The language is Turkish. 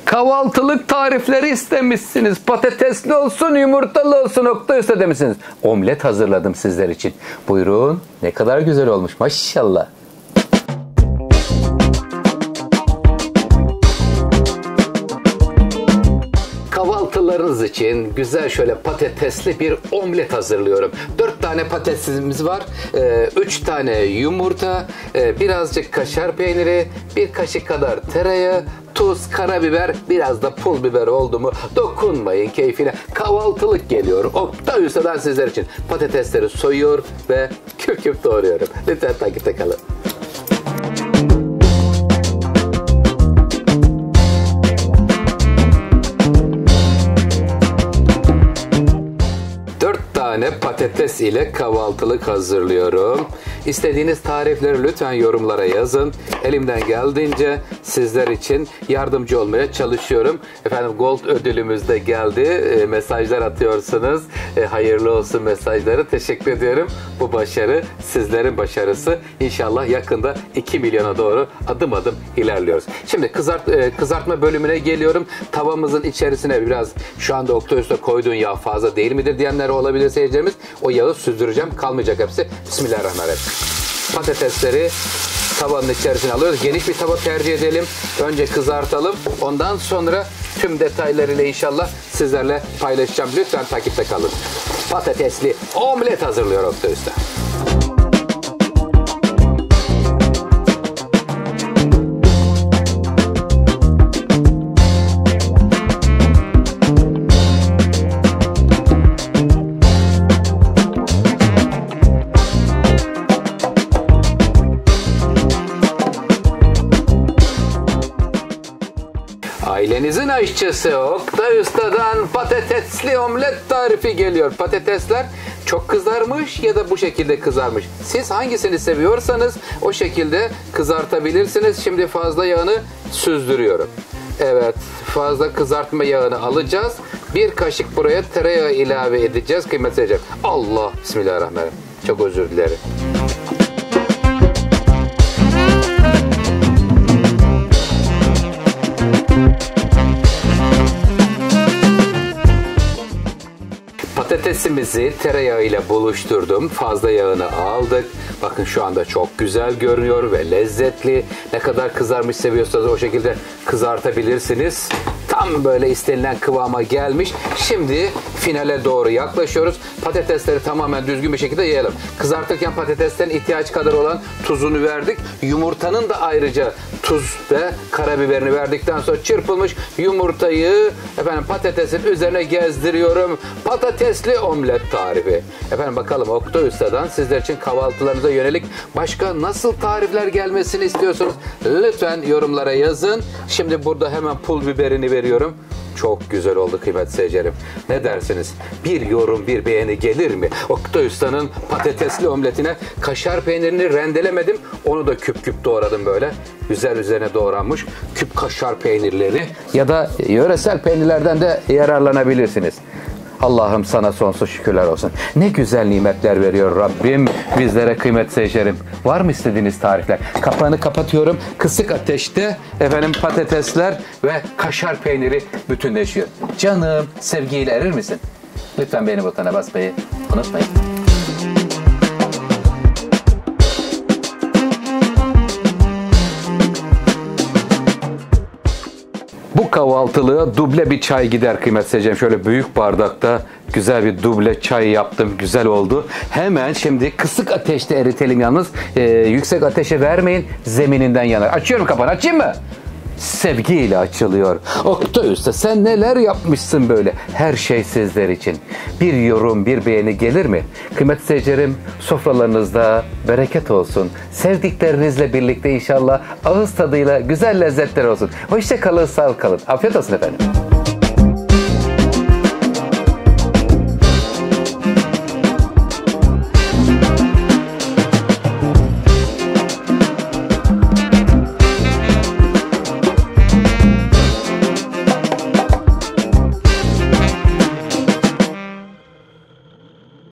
Kahvaltılık tarifleri istemişsiniz. Patatesli olsun, yumurtalı olsun, Oktay Usta demişsiniz. Omlet hazırladım sizler için. Buyurun. Ne kadar güzel olmuş maşallah. Kahvaltılarınız için güzel şöyle patatesli bir omlet hazırlıyorum. 4 tane patatesimiz var. 3 tane yumurta, birazcık kaşar peyniri, bir kaşık kadar tereyağı, tuz, karabiber, biraz da pul biber oldu mu dokunmayın keyfine. Kahvaltılık geliyor. Oktay Usta'dan sizler için patatesleri soyuyor ve küp küp doğruyorum. Lütfen takipte kalın. Patates ile kahvaltılık hazırlıyorum. İstediğiniz tarifleri lütfen yorumlara yazın. Elimden geldiğince sizler için yardımcı olmaya çalışıyorum. Efendim Gold ödülümüz de geldi. Mesajlar atıyorsunuz. Hayırlı olsun mesajları. Teşekkür ediyorum. Bu başarı sizlerin başarısı. İnşallah yakında 2 milyona doğru adım adım ilerliyoruz. Şimdi kızartma bölümüne geliyorum. Tavamızın içerisine biraz şu anda Oktay Usta koyduğun yağ fazla değil midir diyenler olabilir seyircilerimiz. O yağı süzdüreceğim. Kalmayacak hepsi. Bismillahirrahmanirrahim. Patatesleri tavanın içerisine alıyoruz. Geniş bir tava tercih edelim. Önce kızartalım. Ondan sonra tüm detaylarıyla inşallah sizlerle paylaşacağım. Lütfen takipte kalın. Patatesli omlet hazırlıyor Oktay Usta. Ailenizin aşçısı Oktay Usta'dan patatesli omlet tarifi geliyor. Patatesler çok kızarmış ya da bu şekilde kızarmış. Siz hangisini seviyorsanız o şekilde kızartabilirsiniz. Şimdi fazla yağını süzdürüyorum. Evet, fazla kızartma yağını alacağız. Bir kaşık buraya tereyağı ilave edeceğiz. Kıymetli seyirciler. Allah, Bismillahirrahmanirrahim. Çok özür dilerim. Patatesimizi tereyağı ile buluşturdum. Fazla yağını aldık. Bakın şu anda çok güzel görünüyor ve lezzetli. Ne kadar kızarmış seviyorsanız o şekilde kızartabilirsiniz. Tam böyle istenilen kıvama gelmiş. Şimdi finale doğru yaklaşıyoruz. Patatesleri tamamen düzgün bir şekilde yiyelim. Kızartırken patateslerin ihtiyaç kadar olan tuzunu verdik. Yumurtanın da ayrıca tuz ve karabiberini verdikten sonra çırpılmış yumurtayı patatesin üzerine gezdiriyorum. Patatesli omlet tarifi. Bakalım Oktay Usta'dan sizler için kahvaltılarınıza yönelik başka nasıl tarifler gelmesini istiyorsunuz? Lütfen yorumlara yazın. Şimdi burada hemen pul biberini veriyorum. Çok güzel oldu kıymetli seyircilerim. Ne dersiniz? Bir yorum, bir beğeni gelir mi? Oktay Usta'nın patatesli omletine kaşar peynirini rendelemedim. Onu da küp küp doğradım böyle. Güzel üzerine doğranmış küp kaşar peynirleri ya da yöresel peynirlerden de yararlanabilirsiniz. Allah'ım sana sonsuz şükürler olsun. Ne güzel nimetler veriyor Rabbim bizlere kıymetli seyircilerim. Var mı istediğiniz tarifler? Kapağını kapatıyorum. Kısık ateşte patatesler ve kaşar peyniri bütünleşiyor. Canım sevgiyle erir misin? Lütfen beğeni butonuna basmayı unutmayın. Bu kahvaltılığa duble bir çay gider kıymetli seyircilerim. Şöyle büyük bardakta güzel bir duble çay yaptım. Güzel oldu. Hemen şimdi kısık ateşte eritelim yalnız. Yüksek ateşe vermeyin. Zemininden yanar. Açıyorum kapağını. Açayım mı? Sevgiyle açılıyor. Oktay Usta sen neler yapmışsın böyle? Her şey sizler için. Bir yorum, bir beğeni gelir mi? Kıymetli seyircilerim, sofralarınızda bereket olsun. Sevdiklerinizle birlikte inşallah ağız tadıyla güzel lezzetler olsun. Hoşça kalın, sağ kalın. Afiyet olsun efendim.